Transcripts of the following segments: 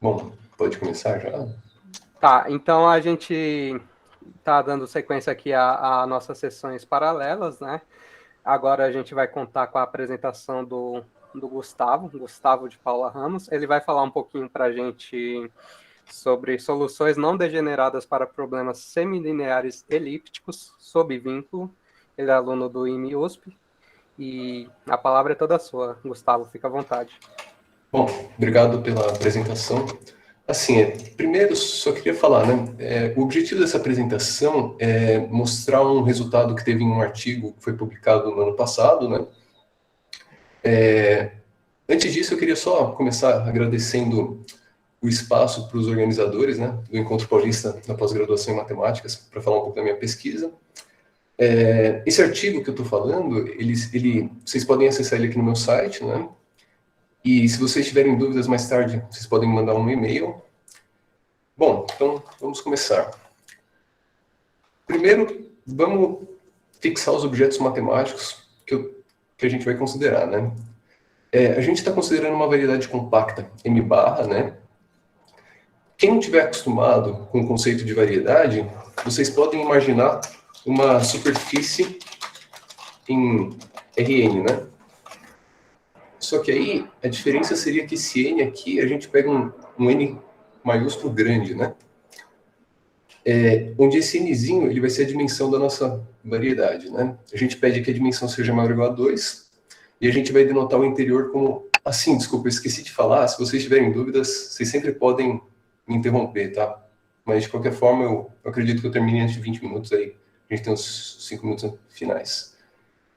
Bom, pode começar já? Tá, então a gente tá dando sequência aqui a nossas sessões paralelas, né? Agora a gente vai contar com a apresentação do Gustavo de Paula Ramos. Ele vai falar um pouquinho para a gente sobre soluções não degeneradas para problemas semilineares elípticos sob vínculo. Ele é aluno do IME-USP e a palavra é toda sua. Gustavo, fica à vontade. Bom, obrigado pela apresentação. Assim, primeiro só queria falar, né? O objetivo dessa apresentação é mostrar um resultado que teve em um artigo que foi publicado no ano passado, né? Antes disso, eu queria só começar agradecendo o espaço para os organizadores, né, do Encontro Paulista da Pós-Graduação em Matemáticas, para falar um pouco da minha pesquisa. Esse artigo que eu estou falando, vocês podem acessar ele aqui no meu site, né? E se vocês tiverem dúvidas mais tarde, vocês podem mandar um e-mail. Bom, então vamos começar. Primeiro, vamos fixar os objetos matemáticos que a gente vai considerar, né? A gente está considerando uma variedade compacta, M barra, né? Quem não estiver acostumado com o conceito de variedade, vocês podem imaginar uma superfície em Rn, né? Só que aí, a diferença seria que esse N aqui, a gente pega um N maiúsculo grande, né? Onde esse Nzinho, ele vai ser a dimensão da nossa variedade, né? A gente pede que a dimensão seja maior ou igual a 2, e a gente vai denotar o interior como... Assim, desculpa, eu esqueci de falar, se vocês tiverem dúvidas, vocês sempre podem me interromper, tá? Mas, de qualquer forma, eu acredito que eu termine antes de 20 minutos aí. A gente tem uns 5 minutos finais.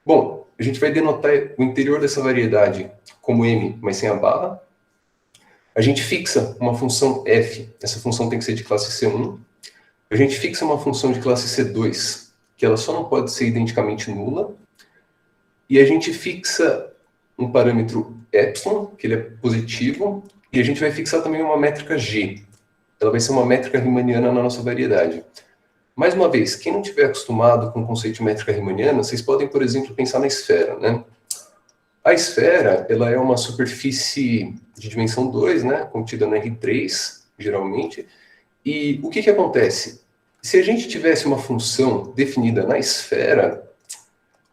Bom, a gente vai denotar o interior dessa variedade como M, mas sem a barra. A gente fixa uma função f, essa função tem que ser de classe C1. A gente fixa uma função de classe C2, que ela só não pode ser identicamente nula. E a gente fixa um parâmetro epsilon, que ele é positivo. E a gente vai fixar também uma métrica g. Ela vai ser uma métrica riemanniana na nossa variedade. Mais uma vez, quem não estiver acostumado com o conceito de métrica riemanniana, vocês podem, por exemplo, pensar na esfera, né? A esfera, ela é uma superfície de dimensão 2, né? Contida no R3, geralmente. E o que acontece? Se a gente tivesse uma função definida na esfera,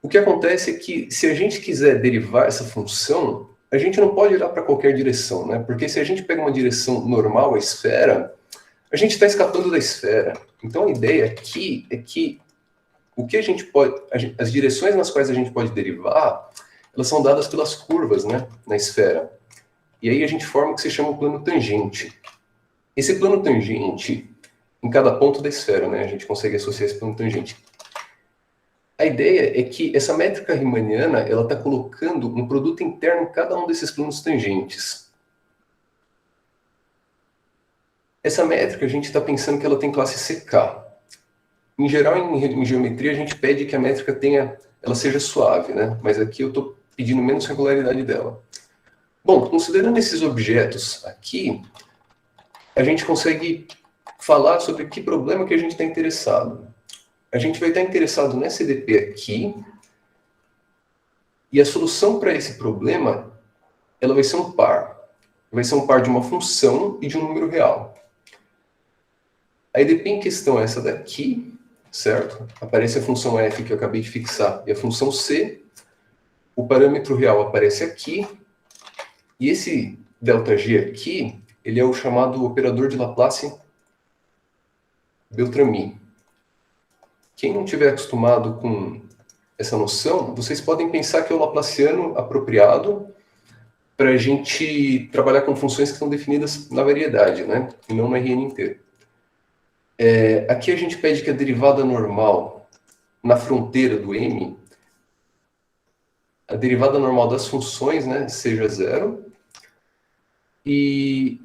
o que acontece é que, se a gente quiser derivar essa função, a gente não pode olhar para qualquer direção, né? Porque se a gente pega uma direção normal à esfera, a gente está escapando da esfera. Então, a ideia aqui é que o que a gente pode, as direções nas quais a gente pode derivar, elas são dadas pelas curvas, né, na esfera. E aí a gente forma o que se chama o plano tangente. Esse plano tangente, em cada ponto da esfera, né, a gente consegue associar esse plano tangente. A ideia é que essa métrica riemanniana, ela está colocando um produto interno em cada um desses planos tangentes. Essa métrica, a gente está pensando que ela tem classe CK. Em geral, em geometria, a gente pede que a métrica ela seja suave, né? Mas aqui eu estou pedindo menos regularidade dela. Bom, considerando esses objetos aqui, a gente consegue falar sobre que problema que a gente está interessado. A gente vai estar interessado nessa EDP aqui, e a solução para esse problema, ela vai ser um par. Vai ser um par de uma função e de um número real. A EDP em questão é essa daqui, certo? Aparece a função f que eu acabei de fixar e a função c. O parâmetro real aparece aqui. E esse ΔG aqui, ele é o chamado operador de Laplace Beltrami. Quem não tiver acostumado com essa noção, vocês podem pensar que é o Laplaciano apropriado para a gente trabalhar com funções que estão definidas na variedade, né? E não no Rn inteiro. Aqui a gente pede que a derivada normal na fronteira do M, a derivada normal das funções, né, seja zero. E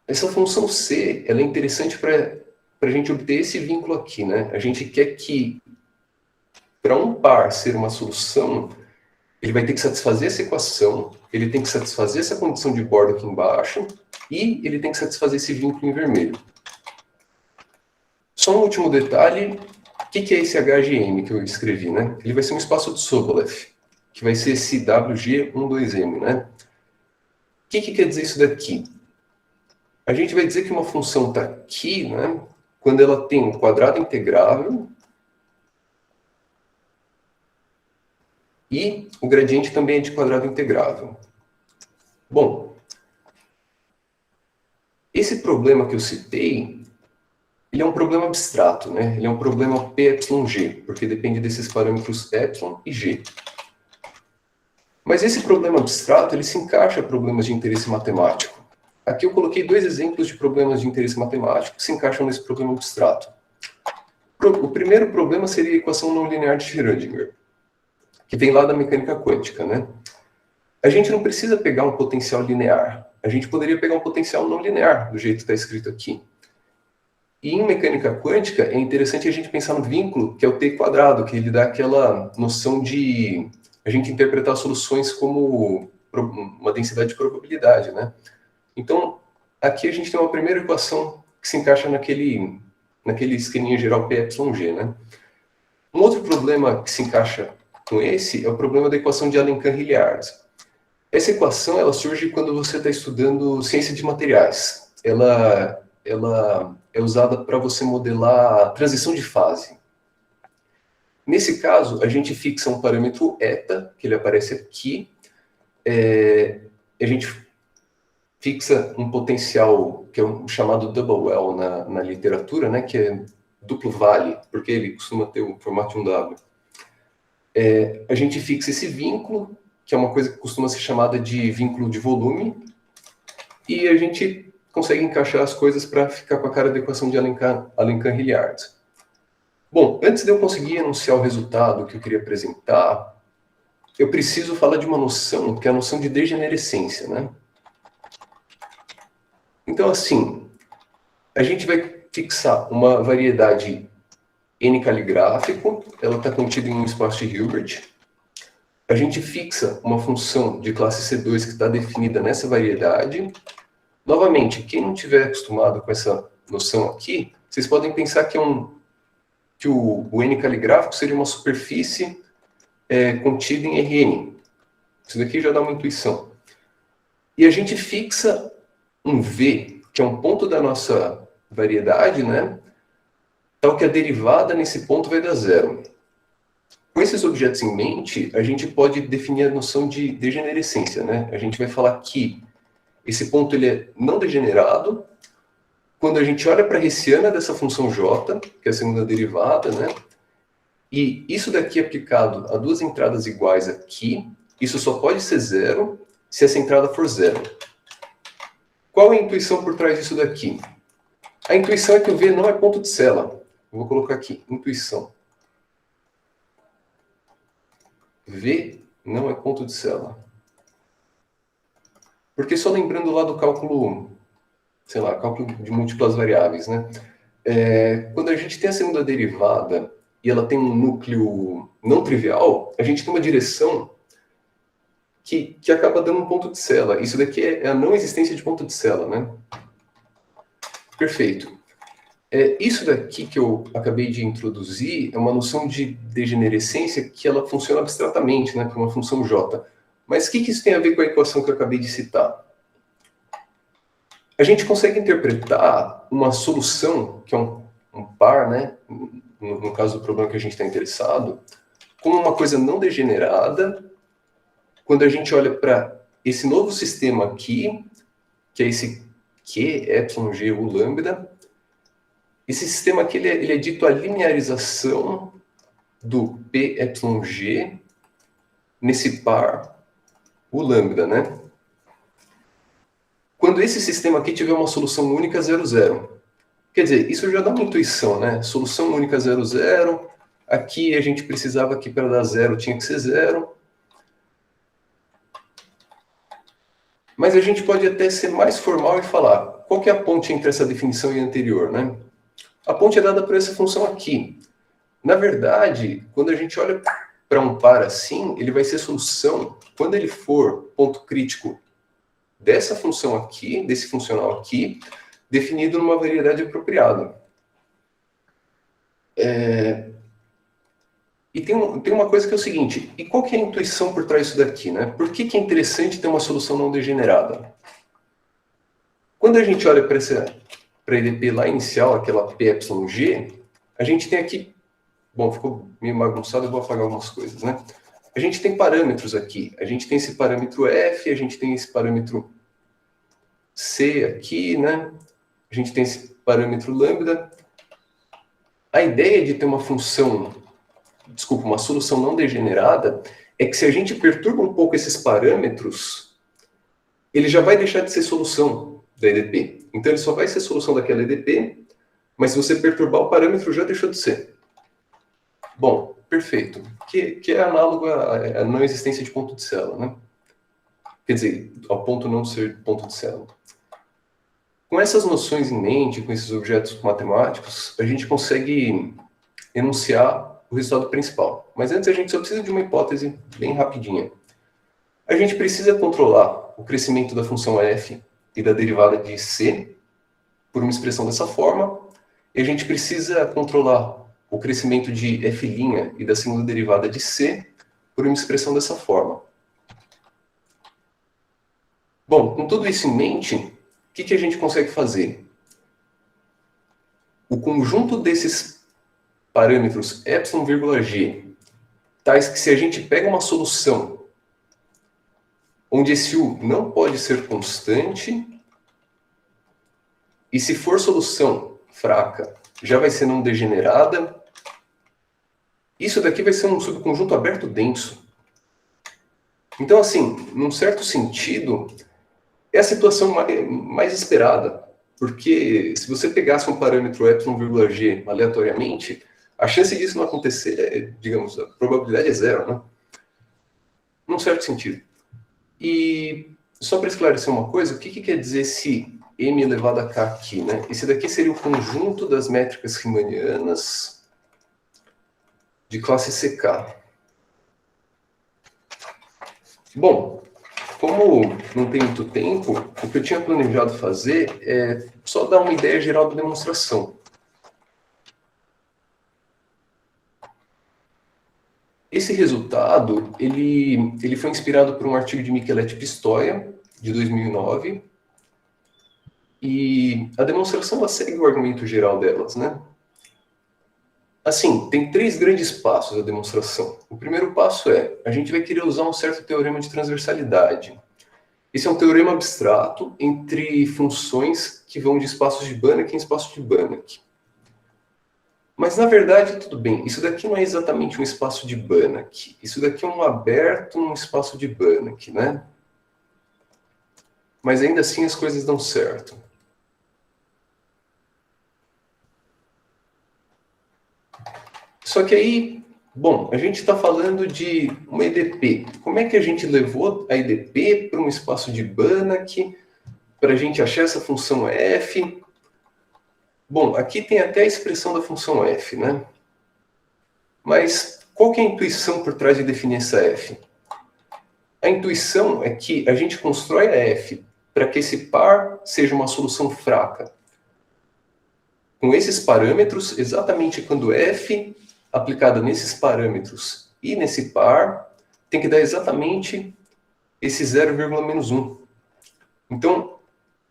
essa função C, ela é interessante para a gente obter esse vínculo aqui, né? A gente quer que, para um par ser uma solução, ele vai ter que satisfazer essa equação, ele tem que satisfazer essa condição de borda aqui embaixo, e ele tem que satisfazer esse vínculo em vermelho. Só um último detalhe, o que é esse HGM que eu escrevi, né? Ele vai ser um espaço de Sobolev, que vai ser esse WG12M, né? O que quer dizer isso daqui? A gente vai dizer que uma função está aqui, né, quando ela tem um quadrado integrável e o gradiente também é de quadrado integrável. Bom, esse problema que eu citei, ele é um problema abstrato, né? Ele é um problema Pg, porque depende desses parâmetros ε e g. Mas esse problema abstrato, ele se encaixa a problemas de interesse matemático. Aqui eu coloquei 2 exemplos de problemas de interesse matemático que se encaixam nesse problema abstrato. O primeiro problema seria a equação não linear de Schrödinger, que vem lá da mecânica quântica, né? A gente não precisa pegar um potencial linear. A gente poderia pegar um potencial não linear, do jeito que está escrito aqui. E em mecânica quântica, é interessante a gente pensar no vínculo, que é o t quadrado, que ele dá aquela noção de a gente interpretar soluções como uma densidade de probabilidade, né? Então, aqui a gente tem uma primeira equação que se encaixa naquele esqueminha geral Pg, né? Um outro problema que se encaixa com esse é o problema da equação de Alenkah-Hilliard. Essa equação ela surge quando você está estudando ciência de materiais. Ela é usada para você modelar a transição de fase. Nesse caso, a gente fixa um parâmetro eta, que ele aparece aqui. A gente fixa um potencial, que é um chamado double well na literatura, né, que é duplo vale, porque ele costuma ter o formato de um W. A gente fixa esse vínculo, que é uma coisa que costuma ser chamada de vínculo de volume, e a gente consegue encaixar as coisas para ficar com a cara da equação de Alenkah-Hilliard. Bom, antes de eu conseguir enunciar o resultado que eu queria apresentar, eu preciso falar de uma noção, que é a noção de degenerescência, né? Então, assim, a gente vai fixar uma variedade n caligráfico, ela está contida em um espaço de Hilbert. A gente fixa uma função de classe C2 que está definida nessa variedade. Novamente, quem não tiver acostumado com essa noção aqui, vocês podem pensar que, o n caligráfico seria uma superfície contida em Rn. Isso daqui já dá uma intuição. E a gente fixa um V, que é um ponto da nossa variedade, né? Tal que a derivada nesse ponto vai dar zero. Com esses objetos em mente, a gente pode definir a noção de degenerescência, né? A gente vai falar que esse ponto ele é não degenerado quando a gente olha para a hessiana dessa função j, que é a segunda derivada, né? E isso daqui aplicado a 2 entradas iguais aqui, isso só pode ser zero se essa entrada for zero. Qual é a intuição por trás disso daqui? A intuição é que o V não é ponto de Cella. Eu vou colocar aqui, intuição. V não é ponto de Cella. Porque só lembrando lá do cálculo, sei lá, cálculo de múltiplas variáveis, né? Quando a gente tem a segunda derivada e ela tem um núcleo não trivial, a gente tem uma direção que acaba dando um ponto de Cella. Isso daqui é a não existência de ponto de Cella, né? Perfeito. Isso daqui que eu acabei de introduzir é uma noção de degenerescência que ela funciona abstratamente, né, para uma função j. Mas o que isso tem a ver com a equação que eu acabei de citar? A gente consegue interpretar uma solução, que é um par, né, no caso do problema que a gente está interessado, como uma coisa não degenerada, quando a gente olha para esse novo sistema aqui, que é esse Q, epsilon, G, U, lambda. Esse sistema aqui ele é dito a linearização do P, epsilon, G nesse par, o lambda, né? Quando esse sistema aqui tiver uma solução única 0, 0. Quer dizer, isso já dá uma intuição, né? Solução única 0, 0. Aqui a gente precisava que para dar 0 tinha que ser 0. Mas a gente pode até ser mais formal e falar qual que é a ponte entre essa definição e a anterior, né? A ponte é dada por essa função aqui. Na verdade, quando a gente olha para um par assim, ele vai ser solução quando ele for ponto crítico dessa função aqui, desse funcional aqui, definido numa variedade apropriada. E tem uma coisa que é o seguinte, e qual que é a intuição por trás disso daqui, né? Por que é interessante ter uma solução não degenerada? Quando a gente olha para a EDP lá inicial, aquela PEG, a gente tem aqui, bom, ficou meio bagunçado, eu vou apagar algumas coisas, né? A gente tem parâmetros aqui. A gente tem esse parâmetro F, a gente tem esse parâmetro C aqui, né? A gente tem esse parâmetro lambda. A ideia de ter uma função, desculpa, uma solução não degenerada, é que se a gente perturba um pouco esses parâmetros, ele já vai deixar de ser solução da EDP. Então ele só vai ser solução daquela EDP, mas se você perturbar o parâmetro, já deixou de ser. Bom, perfeito. Que é análogo à não existência de ponto de célula, né? Quer dizer, ao ponto não ser ponto de célula. Com essas noções em mente, com esses objetos matemáticos, a gente consegue enunciar o resultado principal. Mas antes a gente só precisa de uma hipótese bem rapidinha. A gente precisa controlar o crescimento da função f e da derivada de c por uma expressão dessa forma, e a gente precisa controlar o crescimento de f' e da segunda derivada de c por uma expressão dessa forma. Bom, com tudo isso em mente, o que a gente consegue fazer? O conjunto desses parâmetros epsilon,g, tais que se a gente pega uma solução onde esse u não pode ser constante, e se for solução fraca, já vai ser não degenerada, isso daqui vai ser um subconjunto aberto denso. Então, assim, num certo sentido, é a situação mais esperada, porque se você pegasse um parâmetro epsilon,g aleatoriamente, a chance disso não acontecer, digamos, a probabilidade é zero, né? Num certo sentido. E só para esclarecer uma coisa, o que quer dizer esse m elevado a k aqui, né? Esse daqui seria o conjunto das métricas riemannianas de classe CK. Bom, como não tem muito tempo, o que eu tinha planejado fazer é só dar uma ideia geral da demonstração. Esse resultado, ele foi inspirado por um artigo de Micheletti Pistoia, de 2009, e a demonstração ela segue o argumento geral delas, né? Assim, tem 3 grandes passos a demonstração. O primeiro passo é, a gente vai querer usar um certo teorema de transversalidade. Esse é um teorema abstrato entre funções que vão de espaços de Banach em espaços de Banach. Mas, na verdade, tudo bem, isso daqui não é exatamente um espaço de Banach. Isso daqui é um aberto num espaço de Banach, né? Mas ainda assim as coisas dão certo. Só que aí, bom, a gente está falando de uma EDP. Como é que a gente levou a EDP para um espaço de Banach, para a gente achar essa função f? Bom, aqui tem até a expressão da função f, né? Mas qual que é a intuição por trás de definir essa f? A intuição é que a gente constrói a f para que esse par seja uma solução fraca. Com esses parâmetros, exatamente quando f aplicada nesses parâmetros e nesse par, tem que dar exatamente esse 0,-1. Então,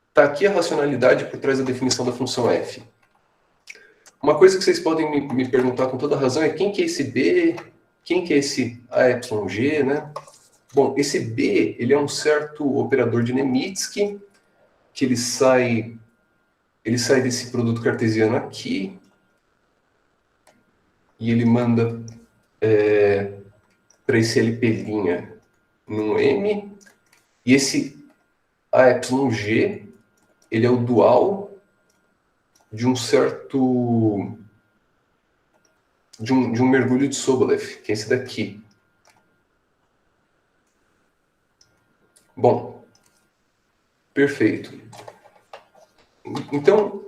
está aqui a racionalidade por trás da definição da função f. Uma coisa que vocês podem me perguntar com toda razão é quem que é esse b, quem que é esse AY,G, né? Bom, esse b, ele é um certo operador de Nemitsky, que ele sai desse produto cartesiano aqui, e ele manda para esse LP' num M, e esse AY,G, ele é o dual de um certo... de um mergulho de Sobolev, que é esse daqui. Bom, perfeito. Então,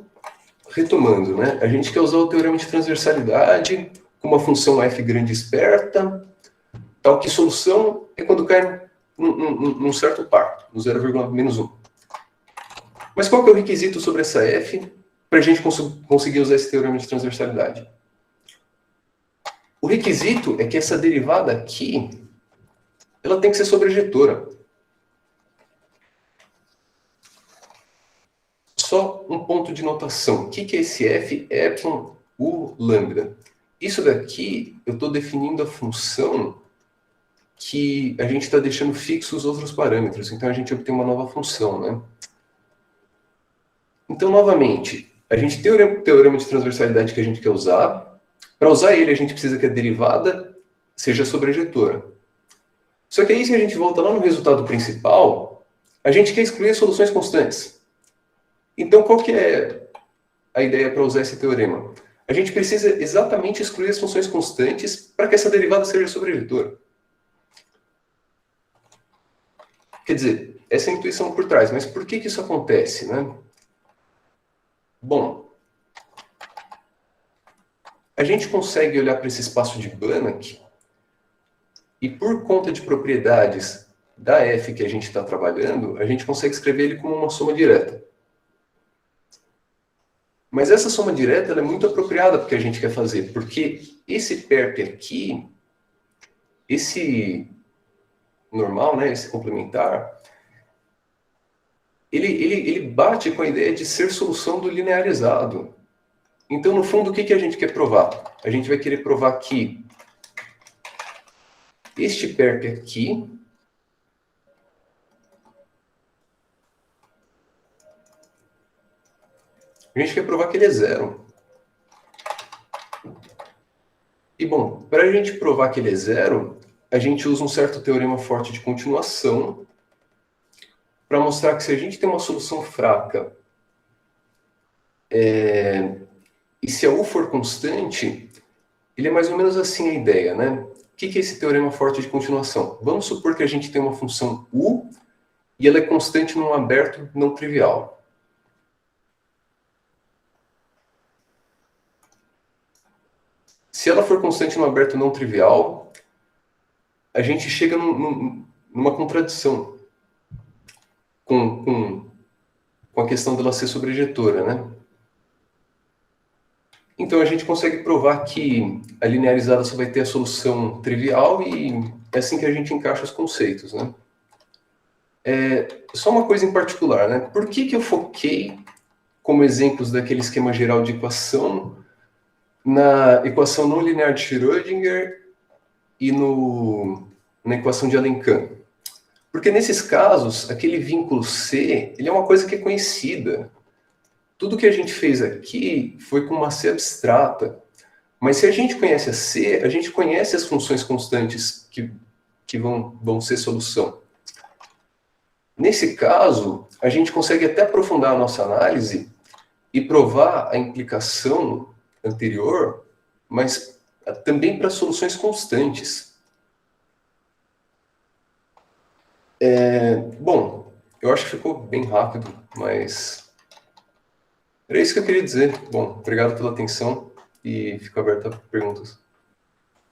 retomando, né? A gente quer usar o teorema de transversalidade com uma função f grande esperta, tal que solução é quando cai num certo par, no 0,-1. Mas qual que é o requisito sobre essa f para a gente conseguir usar esse teorema de transversalidade? O requisito é que essa derivada aqui, ela tem que ser sobrejetora. só um ponto de notação. O que é esse f, epsilon, u, lambda? Isso daqui, eu estou definindo a função que a gente está deixando fixos os outros parâmetros. Então, a gente obtém uma nova função, né? Então, novamente, a gente tem o teorema de transversalidade que a gente quer usar. Para usar ele, a gente precisa que a derivada seja sobrejetora. Só que aí, se a gente volta lá no resultado principal, a gente quer excluir as soluções constantes. Então, qual que é a ideia para usar esse teorema? A gente precisa exatamente excluir as funções constantes para que essa derivada seja sobrejetora. Quer dizer, essa é a intuição por trás. Mas por que isso acontece, né? Bom, a gente consegue olhar para esse espaço de Banach e, por conta de propriedades da f que a gente está trabalhando, a gente consegue escrever ele como uma soma direta. Mas essa soma direta ela é muito apropriada para o que a gente quer fazer, porque esse perp aqui, esse normal, né, esse complementar, ele bate com a ideia de ser solução do linearizado. Então, no fundo, o que a gente quer provar? A gente vai querer provar que este perp aqui a gente quer provar que ele é zero. E, bom, para a gente provar que ele é zero, a gente usa um certo teorema forte de continuação para mostrar que se a gente tem uma solução fraca e se a u for constante, ele é mais ou menos assim a ideia, né? O que é esse teorema forte de continuação? Vamos supor que a gente tem uma função u e ela é constante num aberto não trivial. Se ela for constante num aberto não trivial, a gente chega numa contradição com a questão dela ser sobrejetora, né? Então a gente consegue provar que a linearizada só vai ter a solução trivial e é assim que a gente encaixa os conceitos, né? Só uma coisa em particular, né? Por que eu foquei como exemplos daquele esquema geral de equação na equação não linear de Schrödinger e na equação de Alencamp? Porque nesses casos, aquele vínculo C, ele é uma coisa que é conhecida. Tudo que a gente fez aqui foi com uma C abstrata. Mas se a gente conhece a C, a gente conhece as funções constantes que vão ser solução. Nesse caso, a gente consegue até aprofundar a nossa análise e provar a implicação anterior, mas também para soluções constantes. Bom, eu acho que ficou bem rápido, mas era isso que eu queria dizer. Bom, obrigado pela atenção e fico aberto a perguntas.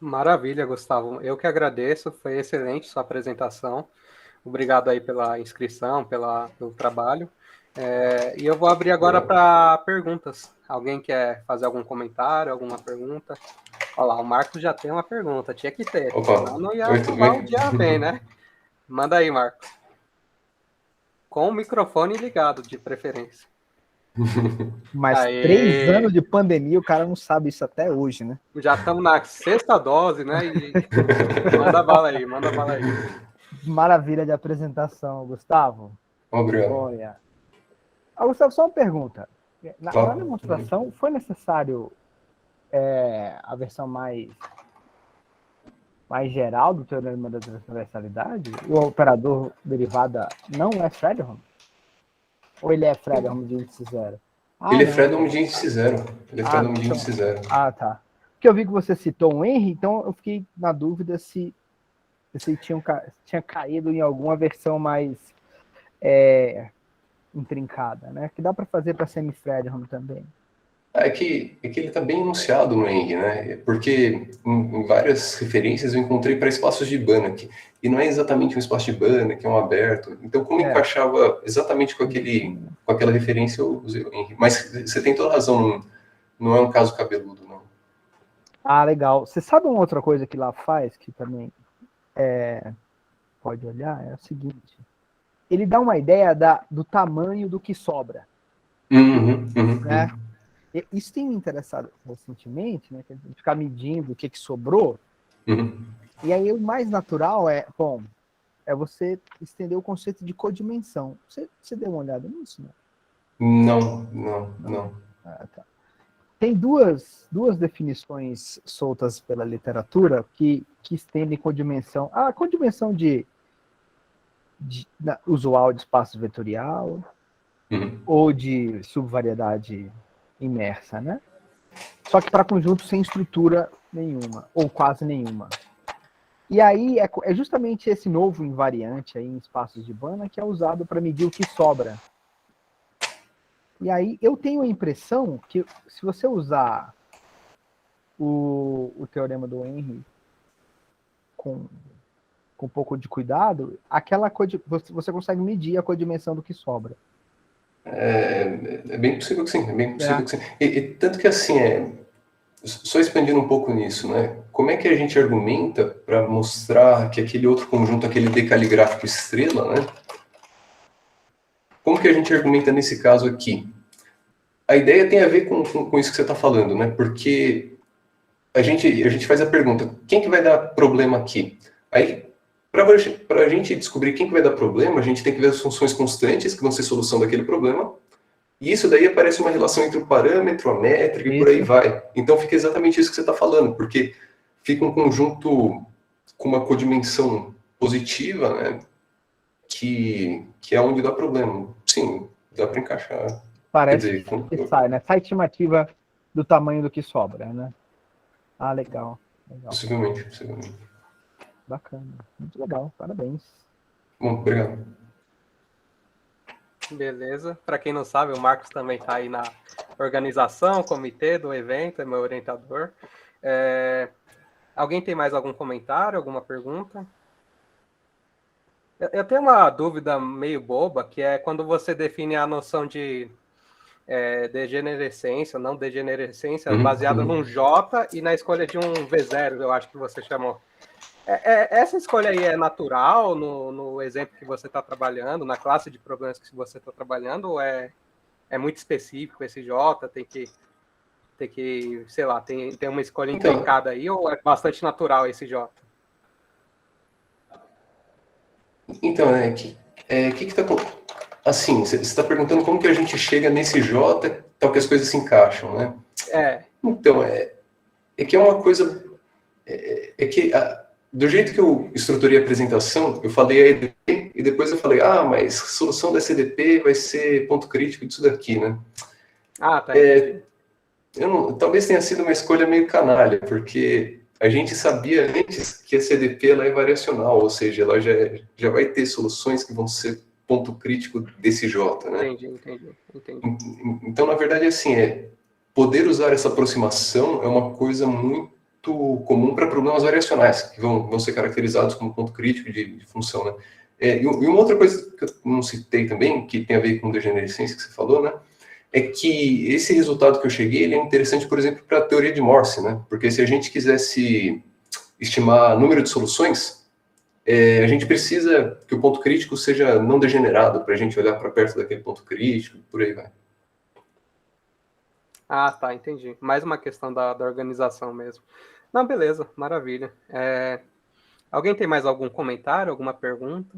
Maravilha, Gustavo. Eu que agradeço, foi excelente sua apresentação. Obrigado aí pela inscrição, pelo trabalho. E eu vou abrir agora para perguntas. Alguém quer fazer algum comentário, alguma pergunta? Olha lá, o Marcos já tem uma pergunta, tinha que ter. Opa, senão não ia oi, tudo acabar bem? o dia bem, né? Manda aí, Marcos. Com o microfone ligado, de preferência. Mas Aê. 3 anos de pandemia, o cara não sabe isso até hoje, né? Já estamos na 6ª dose, né? E manda bala aí, manda bala aí. Maravilha de apresentação, Gustavo. Obrigado. Olha. Gustavo, só uma pergunta. Na Claro. demonstração, foi necessário a versão mais geral do teorema da transversalidade? O operador derivada não é Fredholm? Ou ele é Fredholm de índice zero? Ele é Fredholm de índice zero. Ele é Fredholm de então, índice zero. Tá. Porque eu vi que você citou um Henry, então eu fiquei na dúvida se tinha caído em alguma versão mais intrincada, né? Que dá para fazer para semi-Fredholm também. É que ele está bem enunciado no Henry, né? Porque em várias referências eu encontrei para espaços de Banach. E não é exatamente um espaço de Banach, é um aberto. Então, como encaixava exatamente com aquela referência, eu usei o Henry. Mas você tem toda razão, não é um caso cabeludo, não. Ah, legal. Você sabe uma outra coisa que lá faz, que também pode olhar? É o seguinte. Ele dá uma ideia do tamanho do que sobra. né? Isso tem me interessado recentemente, né? Que a gente ficar medindo o que sobrou. E aí o mais natural é você estender o conceito de codimensão. Você deu uma olhada nisso, né? Não. Ah, tá. Tem duas definições soltas pela literatura que estendem codimensão. A codimensão usual de espaço vetorial ou de subvariedade imersa, né? Só que para conjuntos sem estrutura nenhuma, ou quase nenhuma. E aí é justamente esse novo invariante aí em espaços de Banach que é usado para medir o que sobra. E aí eu tenho a impressão que se você usar o teorema do Henry com um pouco de cuidado, você consegue medir a codimensão do que sobra. É bem possível que sim, que sim. E tanto que assim, só expandindo um pouco nisso, né? Como é que a gente argumenta para mostrar que aquele outro conjunto, aquele decaligráfico estrela, né? Como que a gente argumenta nesse caso aqui? A ideia tem a ver com isso que você está falando, né? Porque a gente faz a pergunta, quem que vai dar problema aqui? Aí, para a gente descobrir quem que vai dar problema, a gente tem que ver as funções constantes, que vão ser solução daquele problema, e isso daí aparece uma relação entre o parâmetro, a métrica e por aí vai. Então fica exatamente isso que você está falando, porque fica um conjunto com uma codimensão positiva, né? Que é onde dá problema. Sim, dá para encaixar. Parece que sai, né? Sai estimativa do tamanho do que sobra, né? Ah, legal. Possivelmente. Bacana. Muito legal. Parabéns. Bom, obrigado. Beleza. Para quem não sabe, o Marcos também está aí na organização, comitê do evento, é meu orientador. Alguém tem mais algum comentário, alguma pergunta? Eu tenho uma dúvida meio boba, que é quando você define a noção de degenerescência, não degenerescência, baseada num J e na escolha de um V0, eu acho que você chamou. Essa escolha aí é natural no exemplo que você está trabalhando, na classe de problemas que você está trabalhando, ou é muito específico esse J, tem que sei lá, tem uma escolha intrincada aí, ou é bastante natural esse J? Então, que está... Assim, você está perguntando como que a gente chega nesse J, tal que as coisas se encaixam, né? Então, que é uma coisa... do jeito que eu estruturei a apresentação, eu falei a EDP, e depois eu falei, mas solução da CDP vai ser ponto crítico disso daqui, né? Tá. Talvez tenha sido uma escolha meio canalha, porque a gente sabia antes que a CDP ela é variacional, ou seja, ela já vai ter soluções que vão ser ponto crítico desse J, né? Entendi. Então, na verdade, assim, poder usar essa aproximação é uma coisa muito comum para problemas variacionais, que vão ser caracterizados como ponto crítico de função, né? E uma outra coisa que eu não citei também, que tem a ver com degenerescência que você falou, né? É que esse resultado que eu cheguei, ele é interessante, por exemplo, para a teoria de Morse, né? Porque se a gente quisesse estimar número de soluções, a gente precisa que o ponto crítico seja não degenerado, para a gente olhar para perto daquele ponto crítico, por aí vai. Tá, entendi. Mais uma questão da organização mesmo. Não, beleza, maravilha. Alguém tem mais algum comentário, alguma pergunta?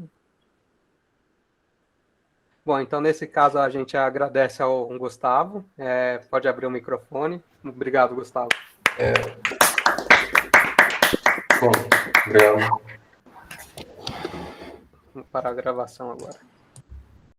Bom, então nesse caso a gente agradece ao Gustavo. Pode abrir o microfone. Obrigado, Gustavo. Bom, obrigado. Vamos parar a gravação agora.